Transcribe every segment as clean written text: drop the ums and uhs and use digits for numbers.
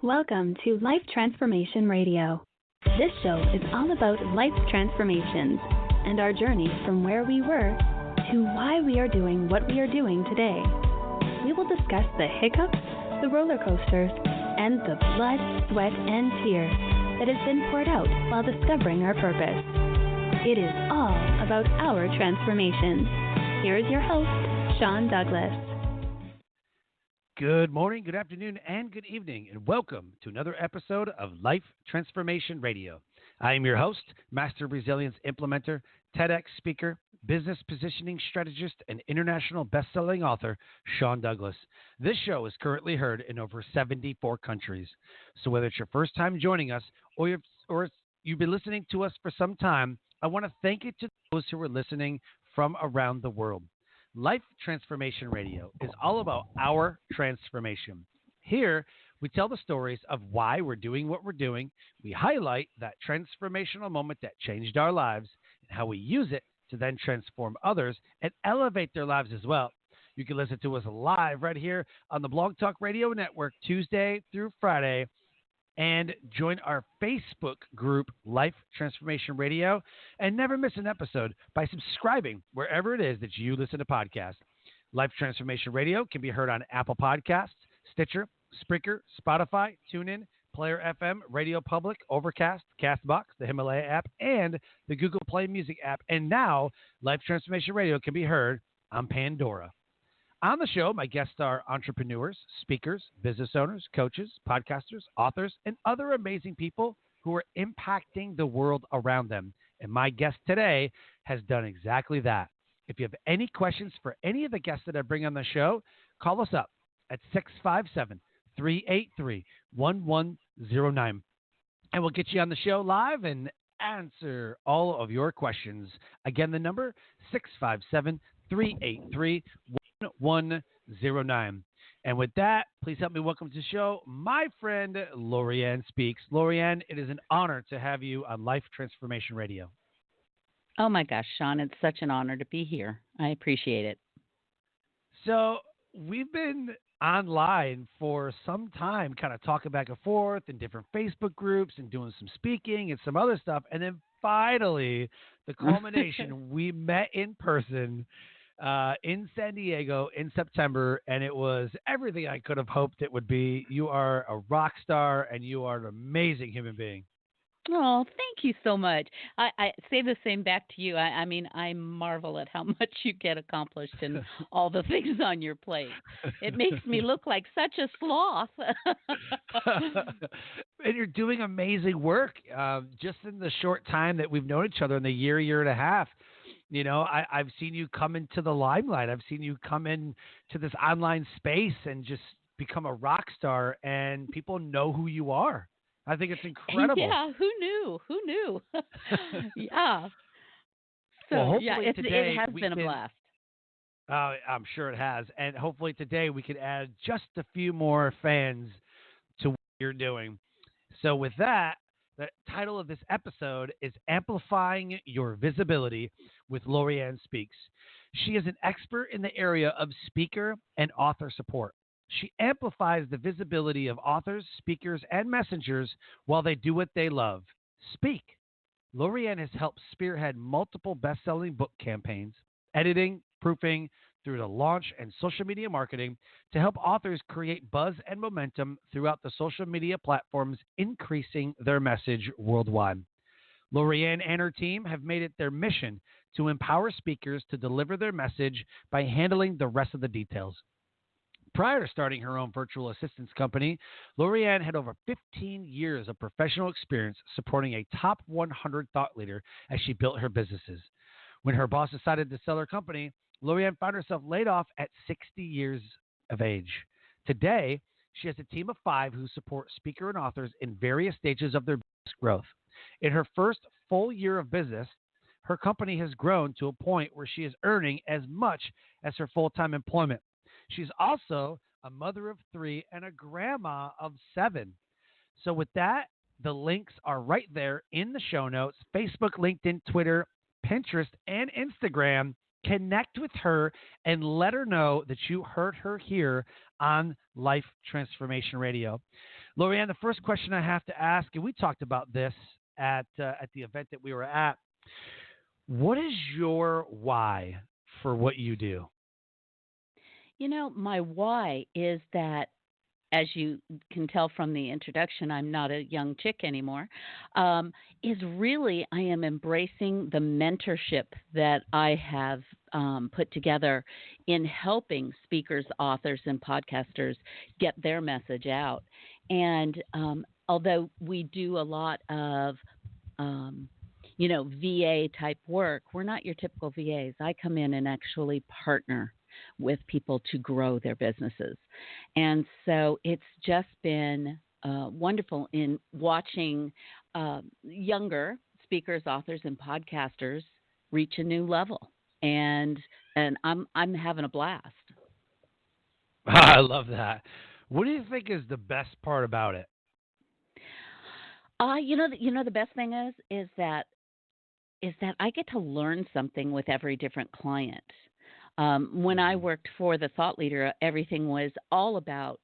Welcome to Life Transformation Radio. This show is all about life transformations and our journey from where we were to why we are doing what we are doing today. We will discuss the hiccups, the roller coasters, and the blood, sweat, and tears that has been poured out while discovering our purpose. It is all about our transformation. Here is your host, Sean Douglas. Good morning, good afternoon, and good evening, and welcome to another episode of Life Transformation Radio. I am your host, Master Resilience Implementer, TEDx speaker, business positioning strategist, and international best-selling author, Sean Douglas. This show is currently heard in over 74 countries. So whether it's your first time joining us or you've been listening to us for some time, I want to thank you to those who are listening from around the world. Life Transformation Radio is all about our transformation. Here, we tell the stories of why we're doing what we're doing. We highlight that transformational moment that changed our lives and how we use it to then transform others and elevate their lives as well. You can listen to us live right here on the Blog Talk Radio Network Tuesday through Friday, and join our Facebook group, Life Transformation Radio, and never miss an episode by subscribing wherever it is that you listen to podcasts. Life Transformation Radio can be heard on Apple Podcasts, Stitcher, Spreaker, Spotify, TuneIn, Player FM, Radio Public, Overcast, Castbox, the Himalaya app, and the Google Play Music app. And now, Life Transformation Radio can be heard on Pandora. On the show, my guests are entrepreneurs, speakers, business owners, coaches, podcasters, authors, and other amazing people who are impacting the world around them. And my guest today has done exactly that. If you have any questions for any of the guests that I bring on the show, call us up at 657-383-1109. And we'll get you on the show live and answer all of your questions. Again, the number 657-383-1109. 109. And with that, please help me welcome to the show my friend Lorianne Speaks. Lorianne, it is an honor to have you on Life Transformation Radio. Oh my gosh, Sean, it's such an honor to be here. I appreciate it. So we've been online for some time, kind of talking back and forth in different Facebook groups and doing some speaking and some other stuff. And then finally, the culmination, we met in person in San Diego in September, and it was everything I could have hoped it would be. You are a rock star, and you are an amazing human being. Oh, thank you so much. I say the same back to you. I mean, I marvel at how much you get accomplished and all the things on your plate. It makes me look like such a sloth. And you're doing amazing work. Just in the short time that we've known each other, in the year and a half, you know, I've seen you come into the limelight. I've seen you come in to this online space and just become a rock star, and people know who you are. I think it's incredible. Yeah, who knew? Who knew? Yeah. So, well, yeah, today it has been a blast. I'm sure it has. And hopefully today we can add just a few more fans to what you're doing. So with that, the title of this episode is Amplifying Your Visibility with Lorianne Speaks. She is an expert in the area of speaker and author support. She amplifies the visibility of authors, speakers, and messengers while they do what they love, speak. Lorianne has helped spearhead multiple best-selling book campaigns, editing, proofing, through to launch and social media marketing to help authors create buzz and momentum throughout the social media platforms, increasing their message worldwide. Lorianne and her team have made it their mission to empower speakers to deliver their message by handling the rest of the details. Prior to starting her own virtual assistance company, Lorianne had over 15 years of professional experience supporting a top 100 thought leader as she built her businesses. When her boss decided to sell her company, Lorianne found herself laid off at 60 years of age. Today, she has a team of 5 who support speakers and authors in various stages of their business growth. In her first full year of business, her company has grown to a point where she is earning as much as her full-time employment. She's also a mother of 3 and a grandma of 7. So with that, the links are right there in the show notes: Facebook, LinkedIn, Twitter, Pinterest, and Instagram. Connect with her and let her know that you heard her here on Life Transformation Radio. Lorianne, the first question I have to ask, and we talked about this at the event that we were at. What is your why for what you do? My why is that, as you can tell from the introduction, I'm not a young chick anymore, is really I am embracing the mentorship that I have put together in helping speakers, authors, and podcasters get their message out. And although we do a lot of VA type work. We're not your typical VAs. I come in and actually partner with people to grow their businesses. And so it's just been wonderful in watching younger speakers, authors, and podcasters reach a new level. And I'm having a blast. I love that. What do you think is the best part about it? The best thing is that I get to learn something with every different client. When I worked for the Thought Leader, everything was all about,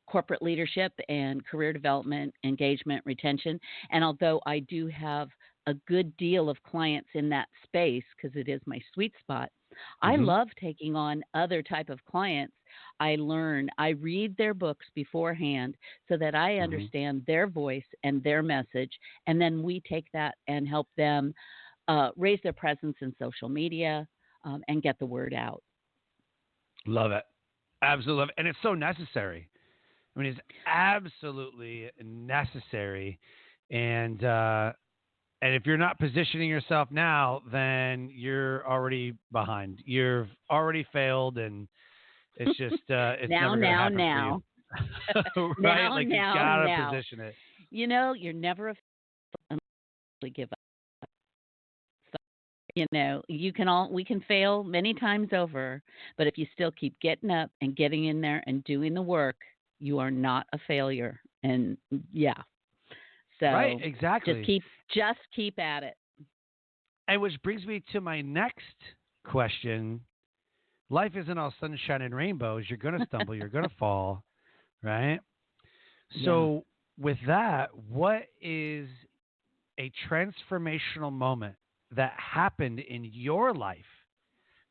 corporate leadership and career development, engagement, retention. And although I do have a good deal of clients in that space because it is my sweet spot, I Mm-hmm. love taking on other type of clients. I read their books beforehand so that I Mm-hmm. understand their voice and their message, and then we take that and help them raise their presence in social media and get the word out. Love it. Absolutely love it. And it's so necessary. I mean, it's absolutely necessary. And if you're not positioning yourself now, then you're already behind. You've already failed, and it's just it's Now, never going to now, happen now. for you, right? Like you Now, gotta now. position it. You're never a unless you give up. So, we can fail many times over, but if you still keep getting up and getting in there and doing the work, you are not a failure. And yeah, Right, so exactly. just keep at it. And which brings me to my next question. Life isn't all sunshine and rainbows. You're going to stumble, you're going to fall, right? Yeah. So, with that, what is a transformational moment that happened in your life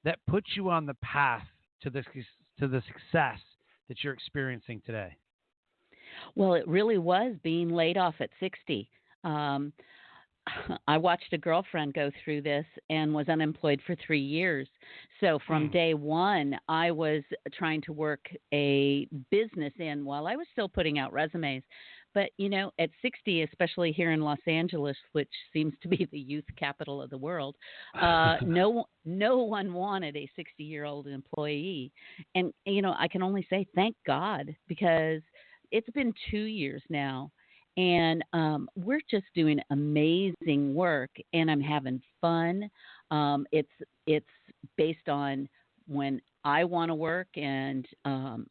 that put you on the path to the success that you're experiencing today? Well, it really was being laid off at 60. Um, I watched a girlfriend go through this and was unemployed for 3 years. So from Mm. day one, I was trying to work a business in while I was still putting out resumes. But, at 60, especially here in Los Angeles, which seems to be the youth capital of the world, no one wanted a 60-year-old employee. And, I can only say thank God because it's been 2 years now and we're just doing amazing work and I'm having fun. It's based on when I want to work and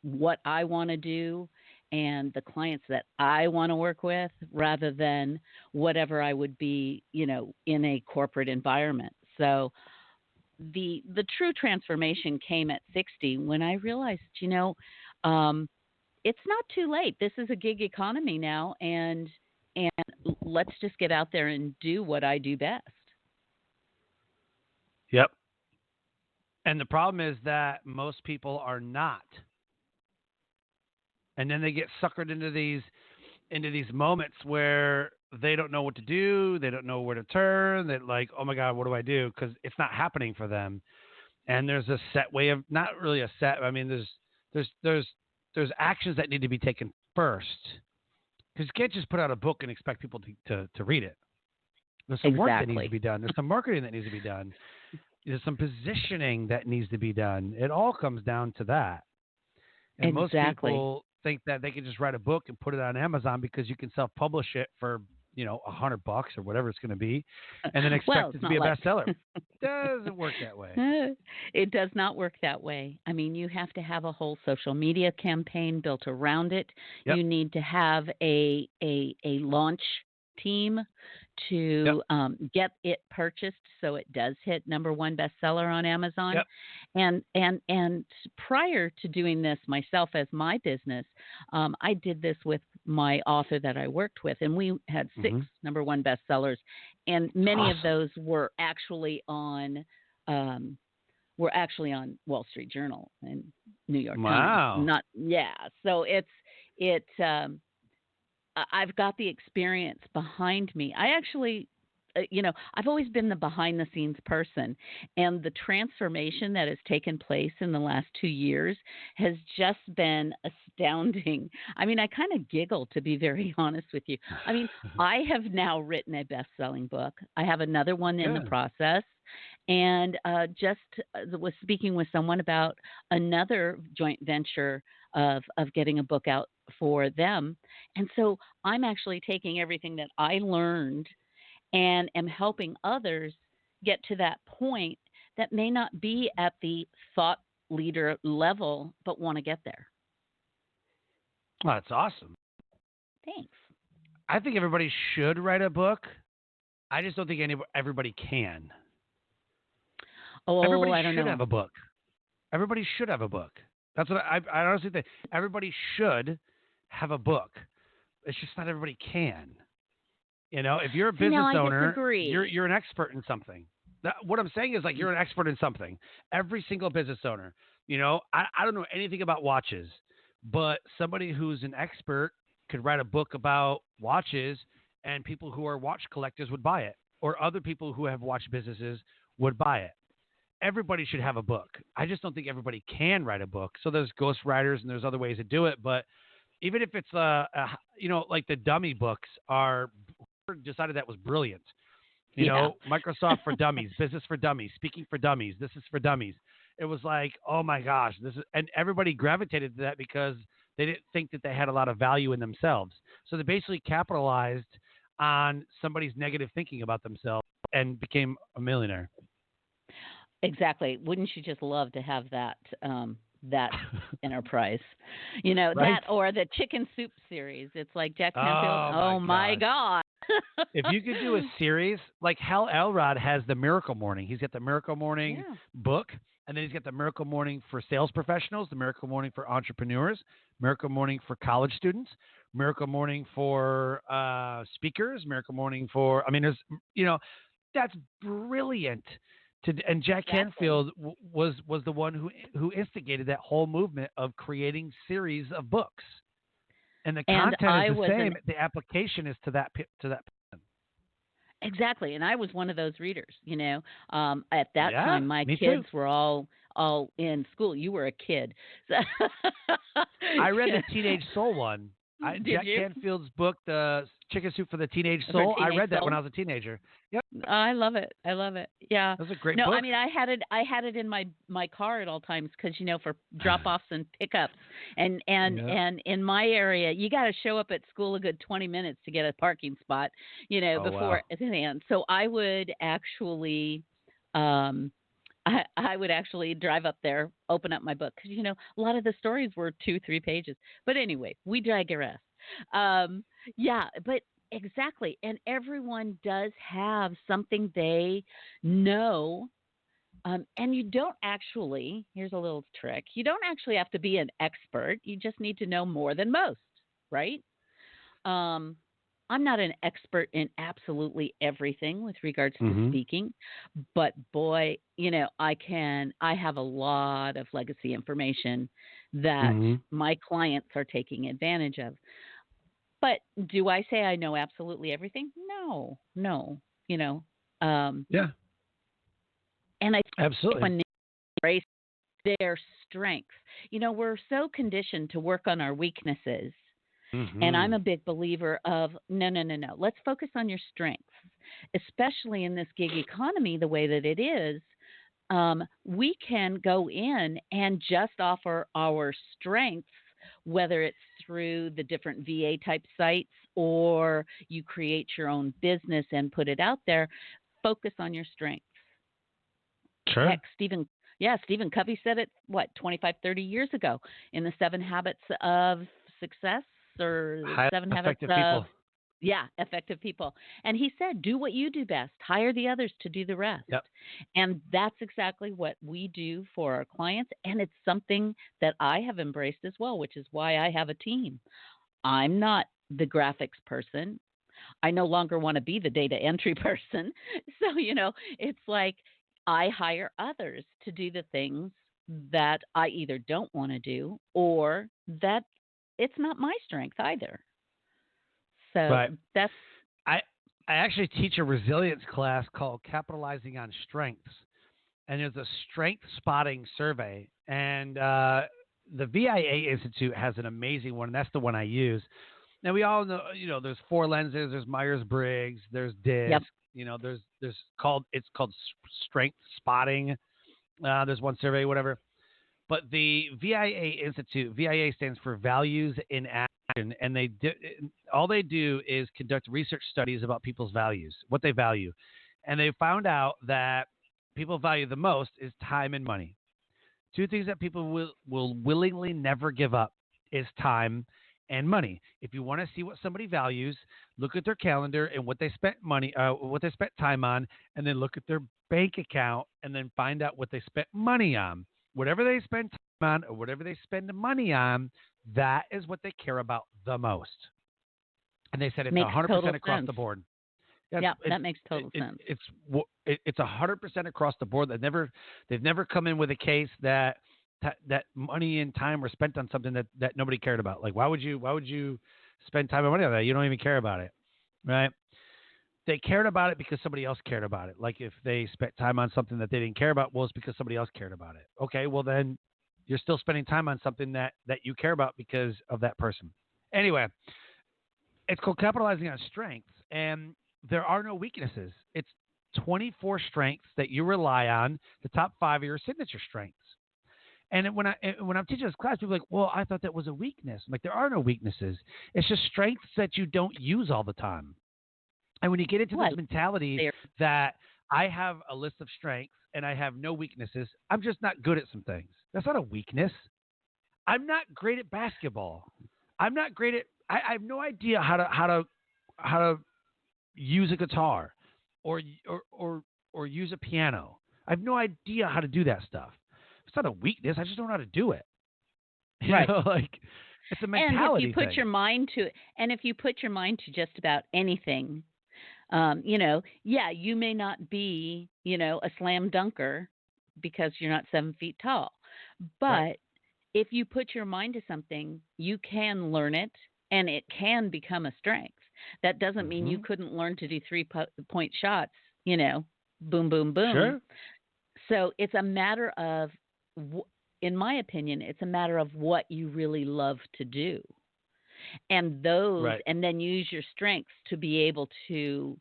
what I want to do and the clients that I want to work with rather than whatever I would be, in a corporate environment. So the true transformation came at 60 when I realized, um, it's not too late. This is a gig economy now, and let's just get out there and do what I do best. Yep. And the problem is that most people are not. And then they get suckered into these moments where they don't know what to do, they don't know where to turn, they're like, "Oh my god, what do I do?" Cuz it's not happening for them. And there's a set way of not really a set, I mean there's there's there's actions that need to be taken first. Cuz you can't just put out a book and expect people to read it. There's some work that needs to Exactly. be done. There's some marketing that needs to be done. There's some positioning that needs to be done. It all comes down to that. And most Exactly. people think that they can just write a book and put it on Amazon because you can self-publish it for $100 or whatever it's going to be, and then Well, expect it it's to be not a like bestseller. Doesn't work that way. it does not work that way. I mean, you have to have a whole social media campaign built around it. Yep. You need to have a launch team to get it purchased so it does hit #1 bestseller on Amazon. Yep. And prior to doing this myself as my business, I did this with my author that I worked with, and we had 6 #1 bestsellers, and many of those were actually on Wall Street Journal and New York Times. So I've got the experience behind me. I actually, I've always been the behind the scenes person, and the transformation that has taken place in the last 2 years has just been astounding. I mean, I kind of giggle, to be very honest with you. I mean, I have now written a best-selling book. I have another one in the process. And just was speaking with someone about another joint venture of getting a book out for them. And so I'm actually taking everything that I learned and am helping others get to that point that may not be at the thought leader level, but want to get there. Oh, that's awesome. Thanks. I think everybody should write a book. I just don't think everybody can. Everybody should have a book. Everybody should have a book. That's what I honestly think. Everybody should have a book. It's just not everybody can. If you're a business owner, you're an expert in something. What I'm saying is, like, you're an expert in something. Every single business owner. I don't know anything about watches, but somebody who's an expert could write a book about watches, and people who are watch collectors would buy it, or other people who have watch businesses would buy it. Everybody should have a book. I just don't think everybody can write a book. So there's ghostwriters and there's other ways to do it. But even if it's like the dummy books are decided that was brilliant. Microsoft for Dummies, Business for Dummies, Speaking for Dummies, This is for Dummies. It was like, oh my gosh, and everybody gravitated to that because they didn't think that they had a lot of value in themselves. So they basically capitalized on somebody's negative thinking about themselves and became a millionaire. Exactly. Wouldn't you just love to have that enterprise? Right? That or the Chicken Soup series. It's like Jack Canfield. Oh my God. If you could do a series, like Hal Elrod has the Miracle Morning. He's got the Miracle Morning book, and then he's got the Miracle Morning for sales professionals, the Miracle Morning for entrepreneurs, Miracle Morning for college students, Miracle Morning for speakers, Miracle Morning for, there's, that's brilliant. And Jack Canfield was the one who instigated that whole movement of creating series of books. And the content is the same. The application is to that person. Exactly. And I was one of those readers, At that time, my kids were all in school. You were a kid. So I read the Teenage Soul one. Jack Canfield's book, The Chicken Soup for the Teenage Soul. I read that when I was a teenager. Yep. I love it. Yeah. That was a great book. No, I had it in my car at all times because for drop-offs and pickups. And in my area, you got to show up at school a good 20 minutes to get a parking spot, before it's in hand. So I would actually I would actually drive up there, open up my book because a lot of the stories were 2-3 pages. But anyway, we digress. But exactly, and everyone does have something they know, and you don't actually. Here's a little trick: you don't actually have to be an expert. You just need to know more than most, right? I'm not an expert in absolutely everything with regards to speaking, but boy, I have a lot of legacy information that my clients are taking advantage of. But do I say I know absolutely everything? No. Yeah. And I think absolutely when they embrace their strengths, we're so conditioned to work on our weaknesses. And I'm a big believer of no. Let's focus on your strengths, especially in this gig economy, the way that it is. We can go in and just offer our strengths, whether it's through the different VA type sites or you create your own business and put it out there. Focus on your strengths. Sure. Heck, Stephen Covey said it, 25, 30 years ago in the 7 Habits of Success. Or 7 Habits of people. Yeah, effective people. And he said, do what you do best, hire the others to do the rest. Yep. And that's exactly what we do for our clients. And it's something that I have embraced as well, which is why I have a team. I'm not the graphics person. I no longer want to be the data entry person. So, it's like I hire others to do the things that I either don't want to do or that it's not my strength either. So Right. that's I I actually teach a resilience class called Capitalizing on Strengths, and there's a strength spotting survey, and the VIA Institute has an amazing one, and that's the one I use. Now we all know, there's four lenses, there's Myers Briggs, there's yep. DISC, it's called strength spotting. There's one survey, whatever. But the VIA Institute, VIA stands for Values in Action, and all they do is conduct research studies about people's values, what they value, and they found out that people value the most is time and money. Two things that people will willingly never give up is time and money. If you want to see what somebody values, look at their calendar and what they spent time on, and then look at their bank account and then find out what they spent money on. Whatever they spend time on or whatever they spend money on, that is what they care about the most. And they said it's Makes total 100% across sense. the board. Yeah, Yeah, that makes total sense. it's 100% across the board. They've never come in with a case that money and time were spent on something that nobody cared about. Like why would you spend time and money on that? You don't even care about it, right? They cared about it because somebody else cared about it. Like if they spent time on something that they didn't care about, well, it's because somebody else cared about it. Okay, well then you're still spending time on something that you care about because of that person. Anyway, it's called Capitalizing on Strengths, and there are no weaknesses. It's 24 strengths that you rely on. The top 5 are your signature strengths. And when I'm teaching this class, people are like, well, I thought that was a weakness. I'm like, there are no weaknesses. It's just strengths that you don't use all the time. And when you get into this mentality that I have a list of strengths and I have no weaknesses, I'm just not good at some things. That's not a weakness. I'm not great at basketball. I'm not great at. I have no idea how to use a guitar or use a piano. I have no idea how to do that stuff. It's not a weakness. I just don't know how to do it. Right. Like it's a mentality And if you put thing. your mind to just about anything, you may not be, a slam dunker because you're not 7 feet tall, but Right. if you put your mind to something, you can learn it and it can become a strength. That doesn't mean you Mm-hmm. couldn't learn to do 3-point shots, boom, boom, boom. Sure. So it's a matter of, in my opinion, it's a matter of what you really love to do. Right. And then use your strengths to be able to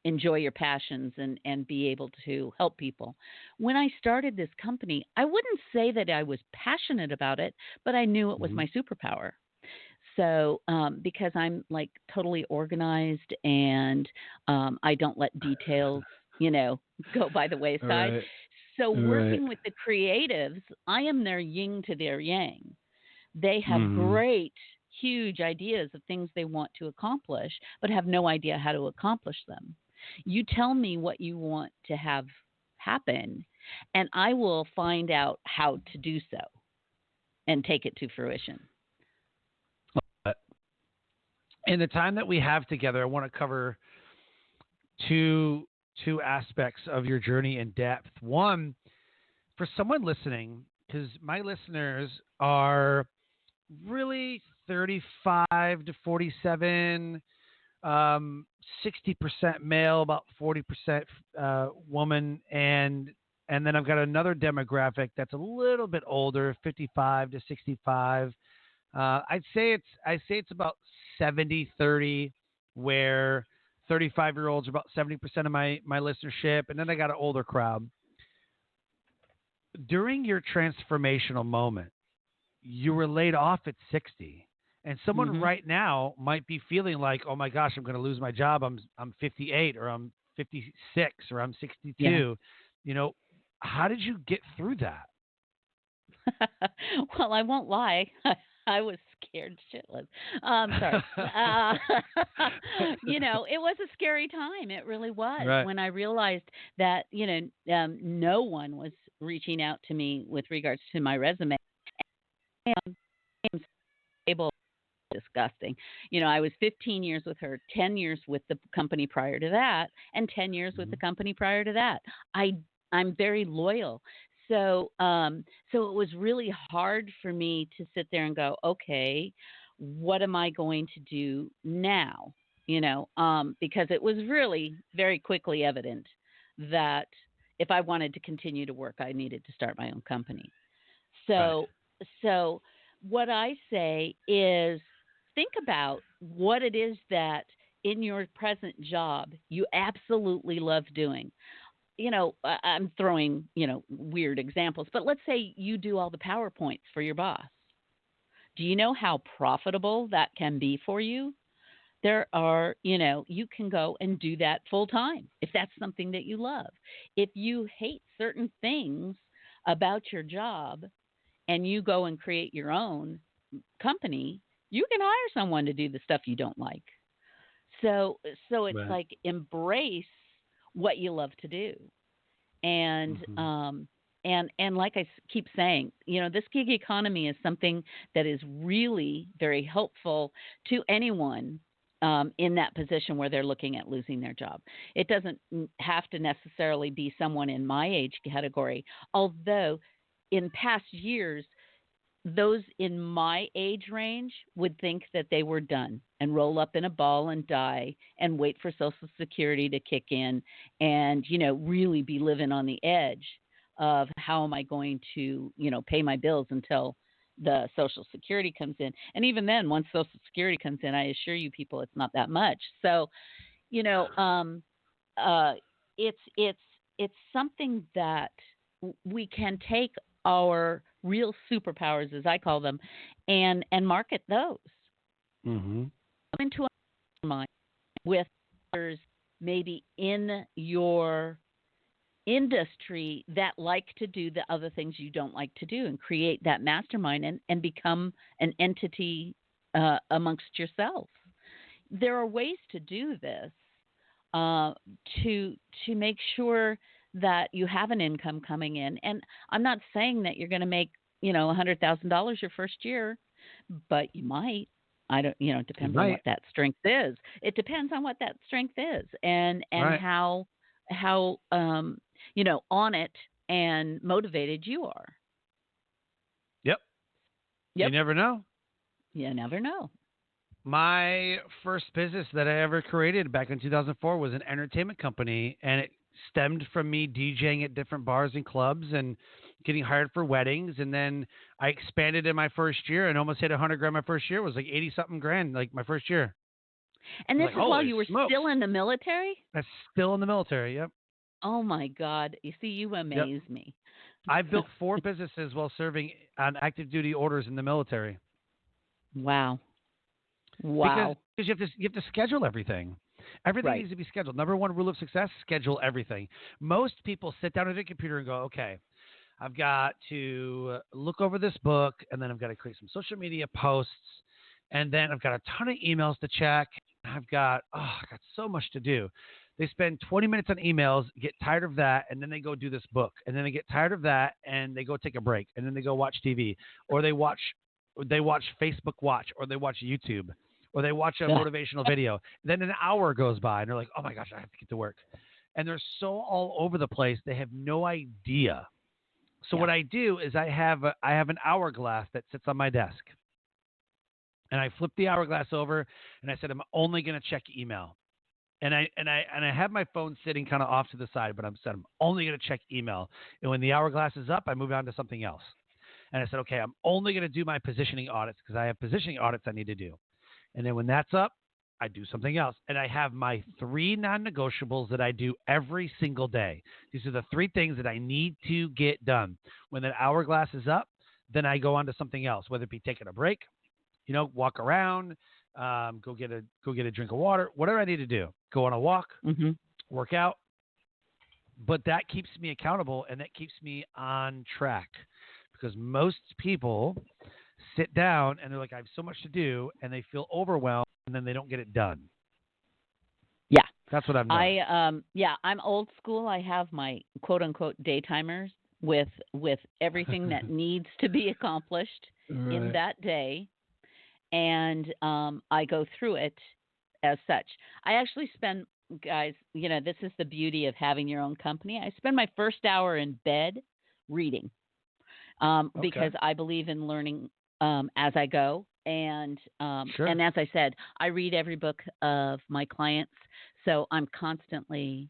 enjoy your passions and be able to help people. When I started this company, I wouldn't say that I was passionate about it, but I knew it was Mm-hmm. my superpower. So, because I'm like totally organized and I don't let details, go by the wayside. Right. So, Right. working with the creatives, I am their yin to their yang. They have Mm-hmm. great, huge ideas of things they want to accomplish, but have no idea how to accomplish them. You tell me what you want to have happen, and I will find out how to do so and take it to fruition. But in the time that we have together, I want to cover two aspects of your journey in depth. One, for someone listening, because my listeners are really 35 to 47, 60% male, about 40% woman, and then I've got another demographic that's a little bit older, 55 to 65. I'd say it's about 70-30, where 35-year-olds are about 70% of my listenership, and then I got an older crowd. During your transformational moment, you were laid off at 60. And someone Hmm. right now might be feeling like, oh my gosh, I'm going to lose my job. I'm 58 or I'm 56 or I'm Yeah. 62. How did you get through that? Well, I won't lie. I was scared shitless. Sorry. It was a scary time. It really was Right. when I realized that, no one was reaching out to me with regards to my resume. And I'm able disgusting. I was 15 years with her, 10 years with the company prior to that, and 10 years with Mm-hmm. the company prior to that. I'm very loyal. So it was really hard for me to sit there and go, okay, what am I going to do now? Because it was really very quickly evident that if I wanted to continue to work, I needed to start my own company. Right. So what I say is think about what it is that in your present job you absolutely love doing. I'm throwing, weird examples, but let's say you do all the PowerPoints for your boss. Do you know how profitable that can be for you? You can go and do that full time if that's something that you love. If you hate certain things about your job and you go and create your own company, you can hire someone to do the stuff you don't like. So it's Right. like embrace what you love to do. And Mm-hmm. and like I keep saying, this gig economy is something that is really very helpful to anyone in that position where they're looking at losing their job. It doesn't have to necessarily be someone in my age category, although in past years those in my age range would think that they were done and roll up in a ball and die and wait for Social Security to kick in and, really be living on the edge of how am I going to, pay my bills until the Social Security comes in. And even then, once Social Security comes in, I assure you people it's not that much. So, you know, um, uh, it's it's something that we can take our real superpowers, as I call them, and market those. Mm-hmm. Come into a mind with others maybe in your industry that like to do the other things you don't like to do and create that mastermind and become an entity amongst yourself. There are ways to do this uh, to make sure that you have an income coming in. And I'm not saying that you're going to make $100,000 your first year, but you might. I don't. It You depends on what might. that strength is. It depends on what that strength is, and Right. how on it and motivated you are. Yep. You Yep. never know. You never know. My first business that I ever created back in 2004 was an entertainment company, and it stemmed from me DJing at different bars and clubs and getting hired for weddings. And then I expanded in my first year and almost hit 100 grand my first year. It was like 80 something grand like my first year. And I this was like, is while holy you were smokes. still in the military. That's still in the military. Yep. Oh my God! You see, you Yep. amaze me. I built 4 businesses while serving on active duty orders in the military Wow. because Wow. you have to schedule everything. Everything Right. needs to be scheduled. Number one rule of success: schedule everything. Most people sit down at a computer and go, okay, I've got to look over this book, and then I've got to create some social media posts, and then I've got a ton of emails to check. I got so much to do. They spend 20 minutes on emails, get tired of that, and then they go do this book, and then they get tired of that, and they go take a break, and then they go watch TV, or they watch Facebook Watch, or they watch YouTube, or they watch a Yeah. motivational video. Then an hour goes by, and they're like, oh my gosh, I have to get to work, and they're so all over the place, they have no idea. So Yeah. what I do is I have an hourglass that sits on my desk, and I flip the hourglass over, and I said I'm only going to check email, and I have my phone sitting kind of off to the side, but I'm only going to check email, and when the hourglass is up, I move on to something else, and I said okay, I'm only going to do my positioning audits because I have positioning audits I need to do, and then when that's up, I do something else. And I have my 3 non-negotiables that I do every single day. These are the 3 things that I need to get done. When that hourglass is up, then I go on to something else, whether it be taking a break, walk around, go get a drink of water, whatever I need to do. Go on a walk, Mhm. work out. But that keeps me accountable and that keeps me on track because most people sit down and they're like, I have so much to do, and they feel overwhelmed, and then they don't get it done. Yeah. That's what I've noticed. I'm old school. I have my quote unquote day timers with everything that needs to be accomplished in that day, and I go through it as such. I actually spend, guys, this is the beauty of having your own company. I spend my first hour in bed reading, because I believe in learning as I go. And and as I said, I read every book of my clients, so I'm constantly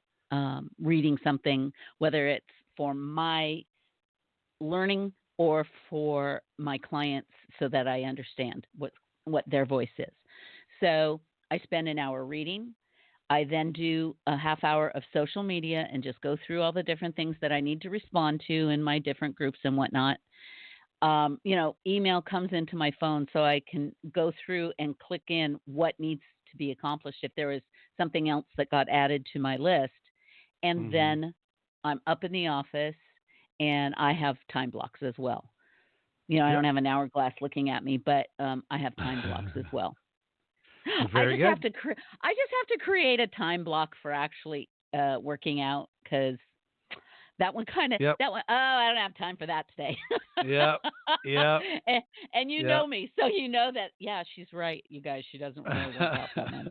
reading something, whether it's for my learning or for my clients, so that I understand what their voice is. So I spend an hour reading. I then do a half hour of social media and just go through all the different things that I need to respond to in my different groups and whatnot. Email comes into my phone, so I can go through and click in what needs to be accomplished if there is something else that got added to my list. And then I'm up in the office, and I have time blocks as well. I don't have an hourglass looking at me, but I have time blocks as well. Very good. I just have to create a time block for actually working out, because that one kind of that one. Oh, I don't have time for that today. Yeah. And you know me, so you know that. Yeah, she's right, you guys. She doesn't really work out that much.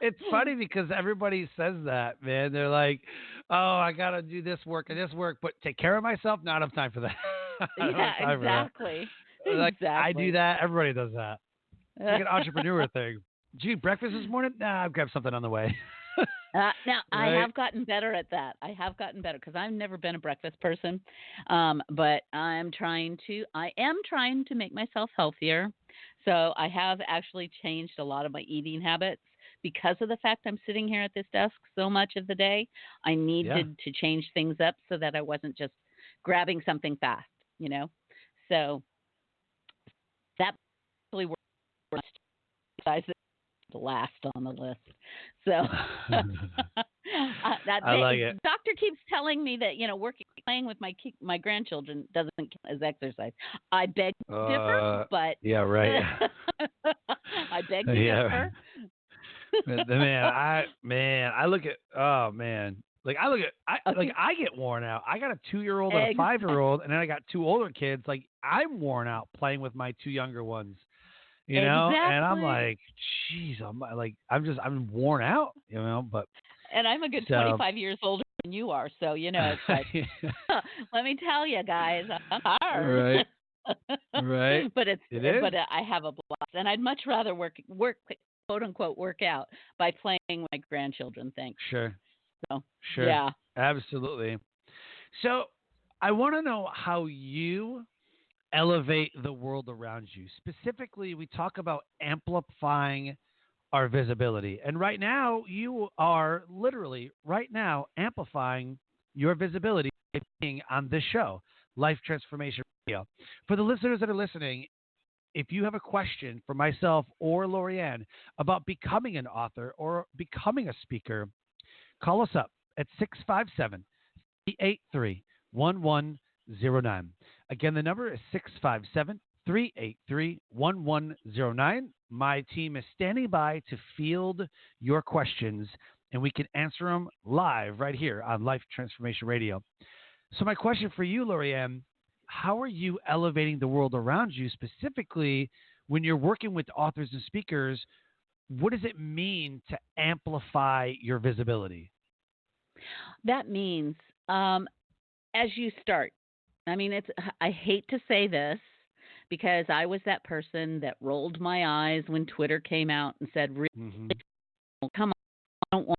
It's funny because everybody says that, man. They're like, "Oh, I gotta do this work and this work, but take care of myself. Not enough time for that." Yeah, exactly. Like, Exactly. I do that. Everybody does that. It's like an entrepreneur thing. Did you eat breakfast this morning? Nah, I've grabbed something on the way. Now, right? I have gotten better at that. I have gotten better because I've never been a breakfast person, but I am trying to make myself healthier. So I have actually changed a lot of my eating habits because of the fact I'm sitting here at this desk so much of the day. I needed to change things up so that I wasn't just grabbing something fast, So that really works. Besides the last on the list. So I like it. Doctor keeps telling me that playing with my grandchildren doesn't count as exercise. I beg to differ, but yeah, right. I beg to differ. I look at I get worn out. I got a 2-year-old and a 5-year-old, and then I got 2 older kids. Like, I'm worn out playing with my 2 younger ones. Exactly. And I'm like, geez, I'm worn out, but. And I'm a good 25 years older than you are, so it's like, let me tell you guys, I'm tired. Right. But I have a blast, and I'd much rather work quote unquote work out by playing with my grandchildren. Thanks. Sure. So, sure. Yeah. Absolutely. So I want to know how you elevate the world around you. Specifically, we talk about amplifying our visibility. And right now, you are literally amplifying your visibility by being on this show, Life Transformation Radio. For the listeners that are listening, if you have a question for myself or Lorianne about becoming an author or becoming a speaker, call us up at 657-383-1109. Again, the number is 657-383-1109. My team is standing by to field your questions, and we can answer them live right here on Life Transformation Radio. So my question for you, Lorianne, how are you elevating the world around you, specifically when you're working with authors and speakers? What does it mean to amplify your visibility? That means as you start, I hate to say this because I was that person that rolled my eyes when Twitter came out and said, really, come on, I don't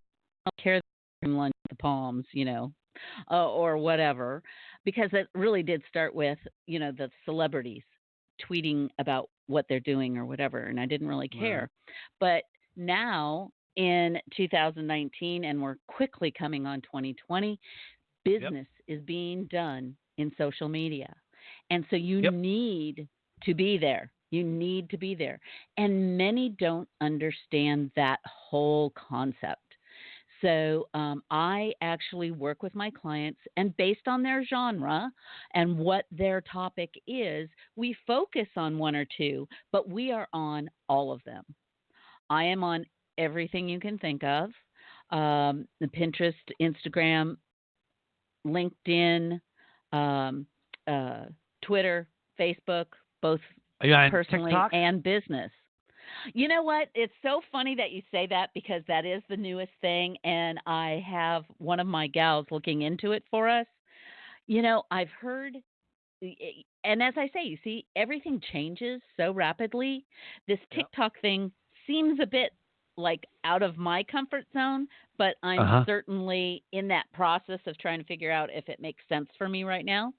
care lunch the palms, or whatever, because it really did start with, the celebrities tweeting about what they're doing or whatever, and I didn't really care. But now in 2019, and we're quickly coming on 2020, business is being done in social media. And so you need to be there. You need to be there. And many don't understand that whole concept. So I actually work with my clients, and based on their genre and what their topic is, we focus on one or two, but we are on all of them. I am on everything you can think of, the Pinterest, Instagram, LinkedIn, um, uh, Twitter, Facebook, both Are you on personally TikTok? and business. You know what? It's so funny that you say that because that is the newest thing, and I have one of my gals looking into it for us. I've heard, and as I say, you see, everything changes so rapidly. This Yep. TikTok thing seems a bit like out of my comfort zone, but I'm Uh-huh. certainly in that process of trying to figure out if it makes sense for me right now.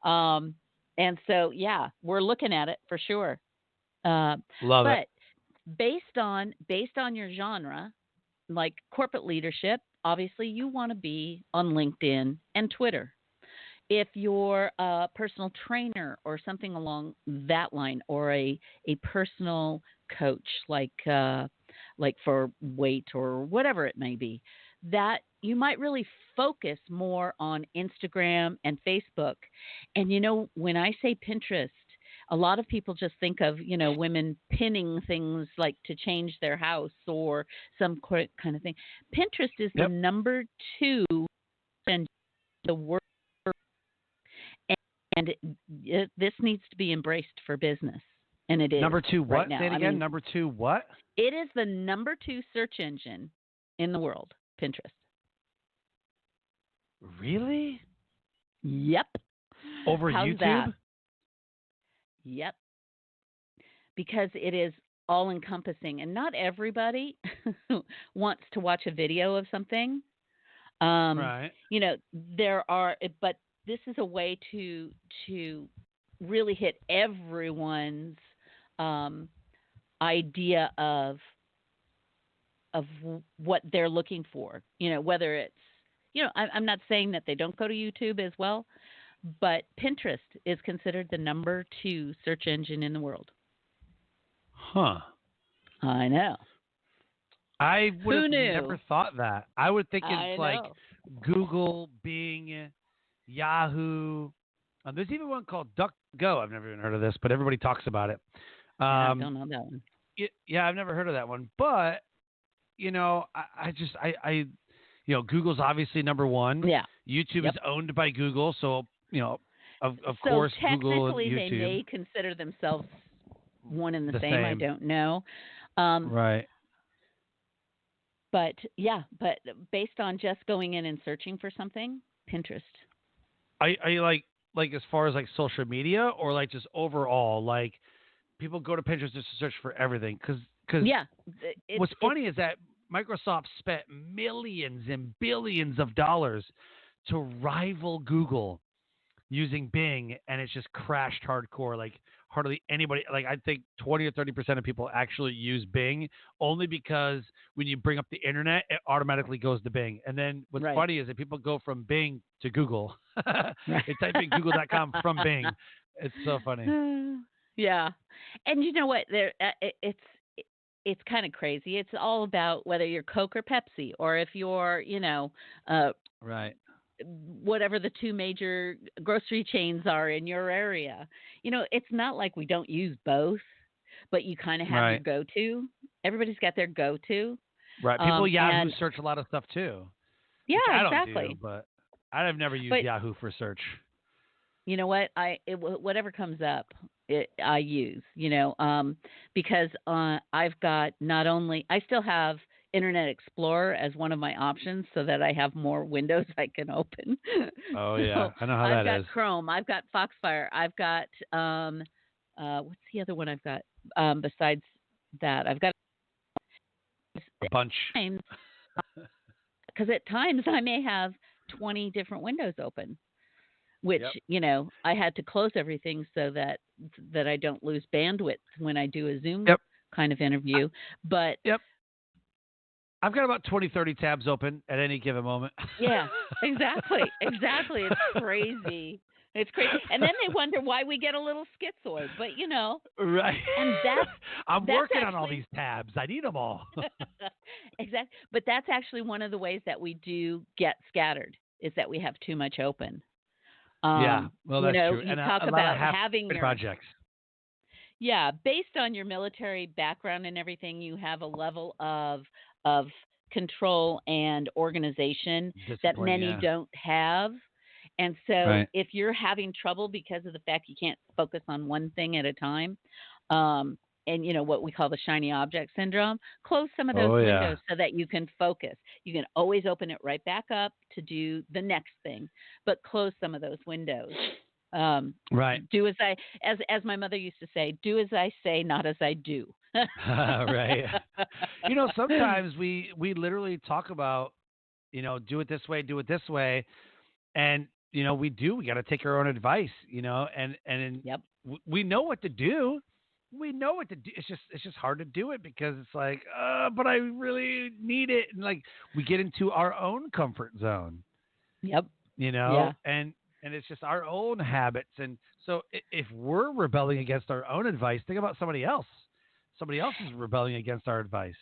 Um, and so, yeah, we're looking at it for sure. Uh, Love it. but based on your genre, like corporate leadership, obviously you want to be on LinkedIn and Twitter. If you're a personal trainer or something along that line, or a personal coach, like for weight or whatever it may be, that you might really focus more on Instagram and Facebook. And when I say Pinterest, a lot of people just think of women pinning things like to change their house or some kind of thing. Pinterest is the Yep. number two and the world, and this needs to be embraced for business, and it is Number two, right what? now. Say it I again. mean, Number two, what? it is the number two search engine in the world, Pinterest. Really? Yep. Over How's that? YouTube? Yep. Because it is all encompassing, and not everybody wants to watch a video of something. Um, Right. there are, but this is a way to really hit everyone's um, idea of what they're looking for. Whether it's, I'm not saying that they don't go to YouTube as well, but Pinterest is considered the number two search engine in the world. Huh. I know. I would Who have knew? never thought that. I would think I it's like know. Google, Bing, Yahoo. There's even one called DuckDuckGo. I've never even heard of this, but everybody talks about it. Yeah, Um, don't know that one. yeah, I've never heard of that one. But Google's obviously number one. Yeah. YouTube is Yep. owned by Google, so of So course Google and technically, they YouTube may consider themselves one and the the same. I same. don't know. Um, Right. but yeah, but based on just going in and searching for something, Pinterest. Are you like as far as like social media or like just overall like people go to Pinterest just to search for everything because Yeah, what's it's funny is that Microsoft spent millions and billions of dollars to rival Google using Bing, and it's just crashed hardcore. Like hardly anybody, like I think 20 or 30% of people actually use Bing only because when you bring up the internet, it automatically goes to Bing. And then what's right. funny is that people go from Bing to Google. Right. They type in google.com from Bing. It's so funny. Yeah, and you know what? It's kind of crazy. It's all about whether you're Coke or Pepsi, or if you're uh, Right. whatever the two major grocery chains are in your area. It's not like we don't use both, but you kind of have your Right. go-to. Everybody's got their go-to. Right. People Yahoo And search a lot of stuff too, yeah, which I don't do, exactly. but I've never used But Yahoo for search. you know what? Whatever comes up, I use. Because I've got not only I still have Internet Explorer as one of my options, so that I have more windows I can open. Oh yeah, So I know how I've that got is. Chrome, I've got Foxfire, I've got what's the other one I've got besides that? I've got A bunch. times because at times I may have 20 different windows open, which Yep. I had to close everything so that I don't lose bandwidth when I do a Zoom Yep. kind of interview. But Yep. I've got about 20, 30 tabs open at any given moment. yeah, exactly, exactly. It's crazy. It's crazy. And then they wonder why we get a little schizoid. But, Right. and I'm that's working on all actually these tabs. I need them all. exactly. But that's actually one of the ways that we do get scattered is that we have too much open. Yeah, well, that's true. You And talk a lot of about half having projects. based on your military background and everything, you have a level of control and organization that Discipline, many yeah. don't have. And so Right. if you're having trouble because of the fact you can't focus on one thing at a time, um, and what we call the shiny object syndrome, close some of those Oh, yeah. windows so that you can focus. You can always open it right back up to do the next thing, but close some of those windows. Right. Do as my mother used to say, do as I say, not as I do. Right. Sometimes we literally talk about, do it this way. And, we got to take our own advice, and Yep. we know what to do. We know what to do. It's just hard to do it because it's like, but I really need it. And like, we get into our own comfort zone, Yep. Yeah. and it's just our own habits. And so if we're rebelling against our own advice, think about somebody else. Somebody else is rebelling against our advice.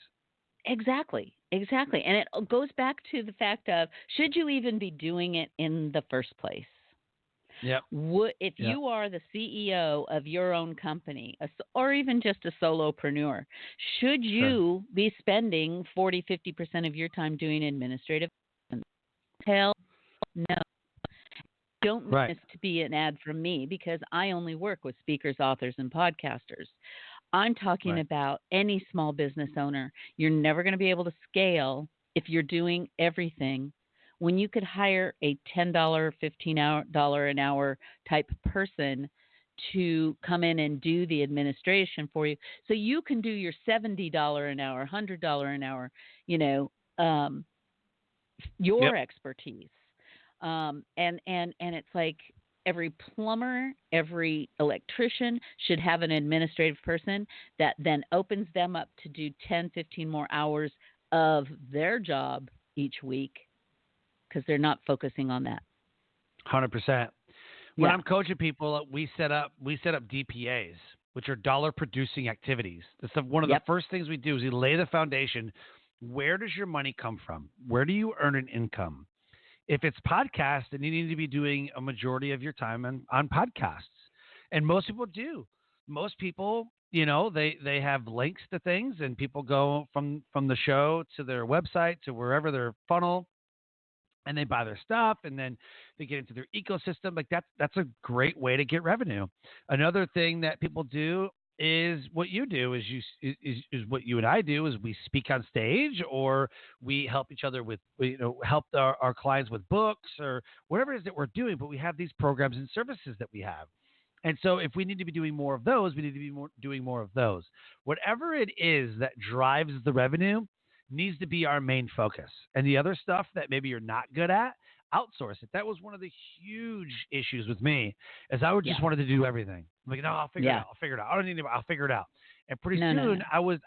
Exactly. Exactly. And it goes back to the fact of should you even be doing it in the first place? Yep. If Yep. you are the CEO of your own company or even just a solopreneur, should you be spending 40-50% of your time doing administrative? Hell no. Don't mean Right. this to be an ad from me because I only work with speakers, authors, and podcasters. I'm talking Right. about any small business owner. You're never going to be able to scale if you're doing everything when you could hire a $10, $15 an hour type person to come in and do the administration for you. So you can do your $70 an hour, $100 an hour, your Yep. expertise. And it's like every plumber, every electrician should have an administrative person that then opens them up to do 10, 15 more hours of their job each week because they're not focusing on that. 100%. When Yeah. I'm coaching people, we set up DPAs, which are dollar producing activities. That's one of the first things we do is we lay the foundation. Where does your money come from? Where do you earn an income? If it's podcasts, then you need to be doing a majority of your time on podcasts. And most people do. Most people, they have links to things and people go from the show to their website to wherever their funnel and they buy their stuff and then they get into their ecosystem. Like that's a great way to get revenue. Another thing that people do is what you do is what you and I do is we speak on stage or we help each other with, help our clients with books or whatever it is that we're doing. But we have these programs and services that we have. And so if we need to be doing more of those, we need to be doing more of those. Whatever it is that drives the revenue needs to be our main focus. And the other stuff that maybe you're not good at, outsource it. That was one of the huge issues with me is I would just wanted to do everything. I'm like, no, I'll figure it out. I don't need to, I'll figure it out. And pretty soon I was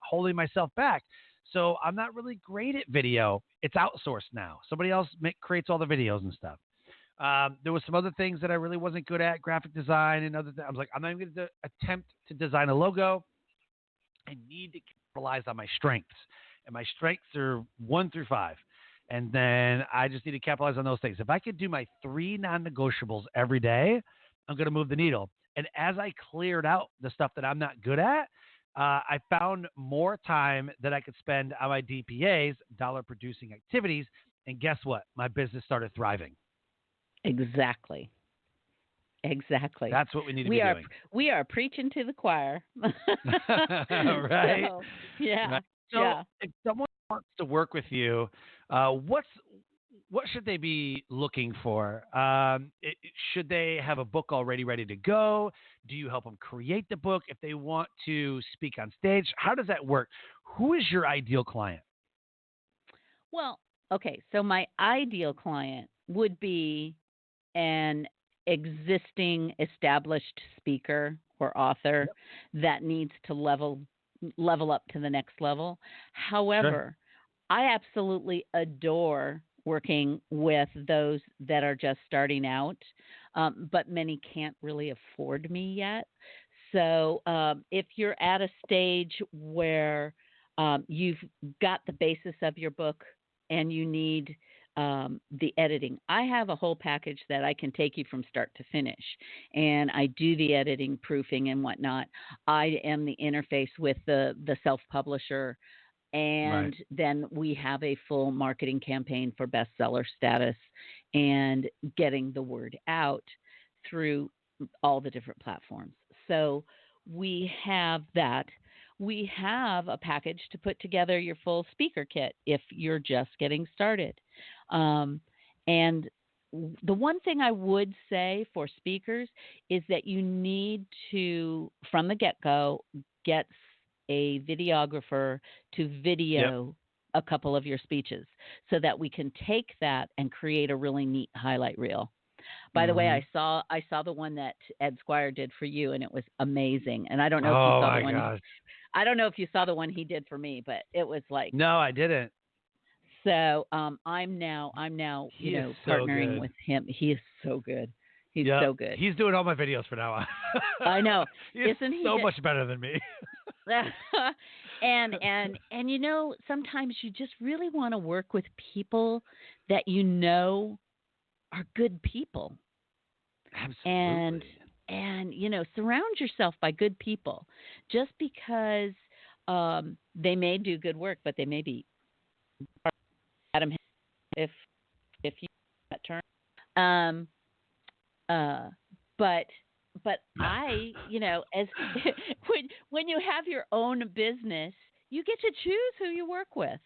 holding myself back. So I'm not really great at video. It's outsourced now. Somebody else creates all the videos and stuff. There was some other things that I really wasn't good at, graphic design and other things. I was like, I'm not even going to attempt to design a logo. I need to capitalize on my strengths. And my strengths are 1 through 5. And then I just need to capitalize on those things. If I could do my 3 non-negotiables every day, I'm going to move the needle. And as I cleared out the stuff that I'm not good at, I found more time that I could spend on my DPAs, dollar producing activities. And guess what? My business started thriving. Exactly. That's what we need to be doing. We are preaching to the choir. Right? So, yeah. Right. So if someone wants to work with you, what should they be looking for? Should they have a book already ready to go? Do you help them create the book? If they want to speak on stage, how does that work? Who is your ideal client? Well, okay. So my ideal client would be an existing established speaker or author that needs to level up to the next level. However, I absolutely adore working with those that are just starting out. but many can't really afford me yet. So if you're at a stage where you've got the basis of your book and you need the editing, I have a whole package that I can take you from start to finish. And I do the editing, proofing, and whatnot. I am the interface with the self publisher. Right. And then we have a full marketing campaign for bestseller status and getting the word out through all the different platforms. So we have that. We have a package to put together your full speaker kit if you're just getting started. Um, and the one thing I would say for speakers is that you need to, from the get go, get a videographer to Yep. video a couple of your speeches so that we can take that and create a really neat highlight reel. By the way, Hmm. I saw the one that Ed Squire did for you, and it was amazing. And I don't know if you Oh saw the my one. gosh. I don't know if you saw the one he did for me, but it was like No, I didn't. so. I'm now He is so partnering good. with him. He is so good. He's Yep. so good. He's doing all my videos from now on. I know, He's isn't he? so much better than me. And sometimes you just really want to work with people that are good people. and Absolutely. surround yourself by good people. Just because they may do good work, but they may be Adam, if you use that term. Um, uh, but I, as when you have your own business, you get to choose who you work with,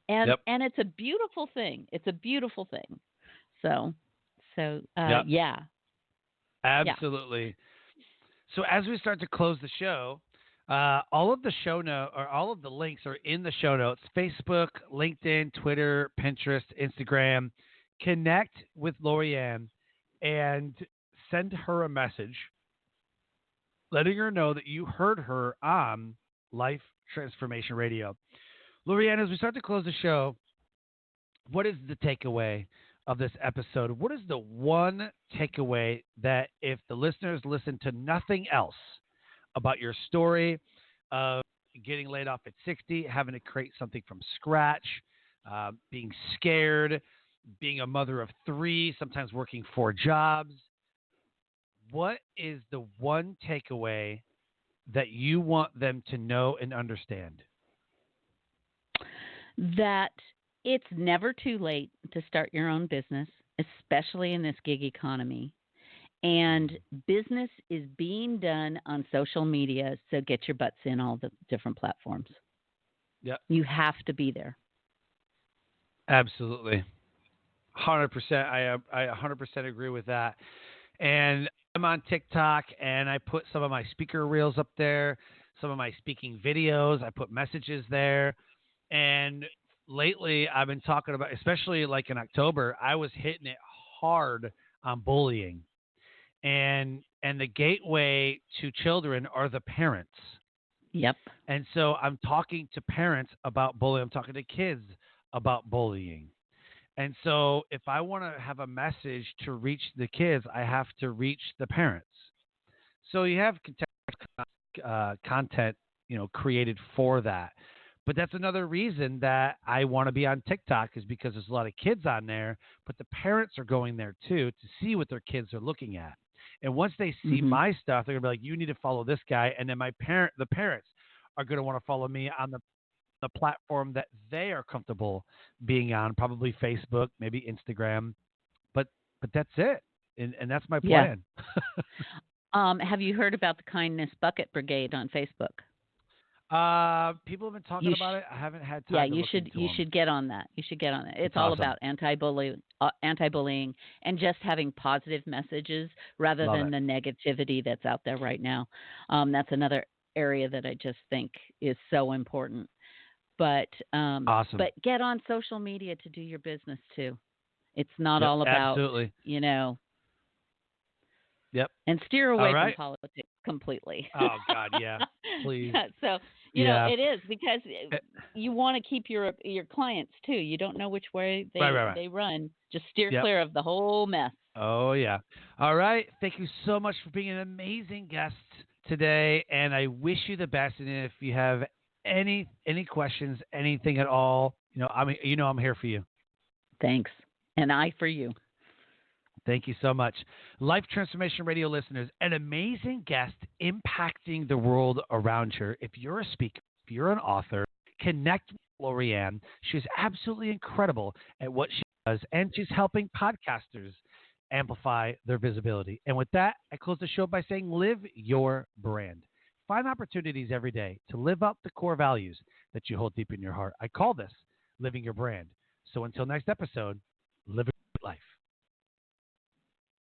and Yep. it's a beautiful thing. It's a beautiful thing. So Yep. yeah. Absolutely. So as we start to close the show, all of the show note or all of the links are in the show notes: Facebook, LinkedIn, Twitter, Pinterest, Instagram. Connect with Lorianne and send her a message, letting her know that you heard her on Life Transformation Radio. Lorianne, as we start to close the show, what is the takeaway of this episode? What is the one takeaway that if the listeners listen to nothing else about your story of getting laid off at 60, having to create something from scratch, being scared, being a mother of three, sometimes working four jobs, what is the one takeaway that you want them to know and understand? That it's never too late to start your own business, especially in this gig economy. And business is being done on social media, so get your butts in all the different platforms. Yep. You have to be there. Absolutely. 100%. I 100% agree with that. And I'm on TikTok, and I put some of my speaker reels up there, some of my speaking videos. I put messages there. And lately, I've been talking about, especially like in October, I was hitting it hard on bullying. And the gateway to children are the parents. Yep. And so I'm talking to parents about bullying. I'm talking to kids about bullying. And so if I want to have a message to reach the kids, I have to reach the parents. So you have content, created for that. But that's another reason that I want to be on TikTok, is because there's a lot of kids on there, but the parents are going there too to see what their kids are looking at. And once they see my stuff, they're gonna be like, "You need to follow this guy." And then the parents are gonna want to follow me on the platform that they are comfortable being on, probably Facebook, maybe Instagram. But that's it, and that's my Yeah. plan. Have you heard about the Kindness Bucket Brigade on Facebook? People have been talking about it. I haven't had time. Yeah, to you look should into you them. should get on that. You should get on it. It's That's all awesome. about anti-bullying, and just having positive messages rather Love than it. the negativity that's out there right now. That's another area that I just think is so important. But Awesome. but get on social media to do your business too. It's not Yep, all about, absolutely. Yep. and steer All away from right. politics completely. Oh God, yeah. Please. So Yeah. it is, because Eh, you want to keep your clients too. You don't know which way Right. they run. Just steer Yep. clear of the whole mess. Oh, yeah. All right. Thank you so much for being an amazing guest today, and I wish you the best. And if you have any questions, anything at all, I'm here for you. Thanks. And I for you. Thank you so much. Life Transformation Radio listeners, an amazing guest impacting the world around her. If you're a speaker, if you're an author, connect with Lorianne. She's absolutely incredible at what she does, and she's helping podcasters amplify their visibility. And with that, I close the show by saying live your brand. Find opportunities every day to live up the core values that you hold deep in your heart. I call this living your brand. So until next episode,